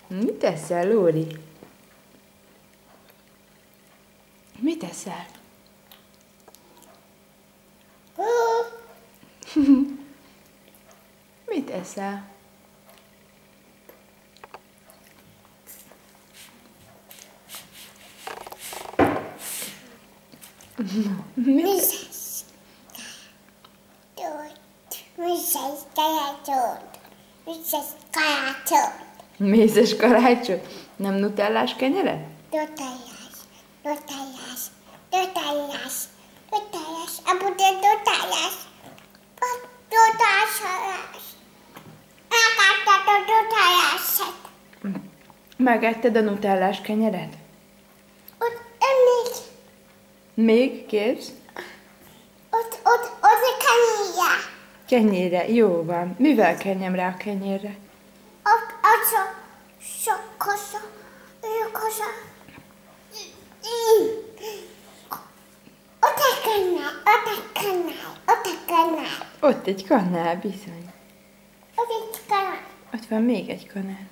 Mit eszel, Lóri? Mit eszel? Mit eszel? Mézes karácsony? Nem nutellás kenyeret? Nutellás. Apu, de nutellás. Elkaptad a nutellásat. Megetted a nutellás kenyeret? Ott még. Még kérsz? Ott a kenyérje. Kenyérre, jó van. Mivel kenjem rá a kenyérre? Sok kosa. Ott a kanál. Ott egy kanál, bizony. Ott egy kanál. Ott van még egy kanál.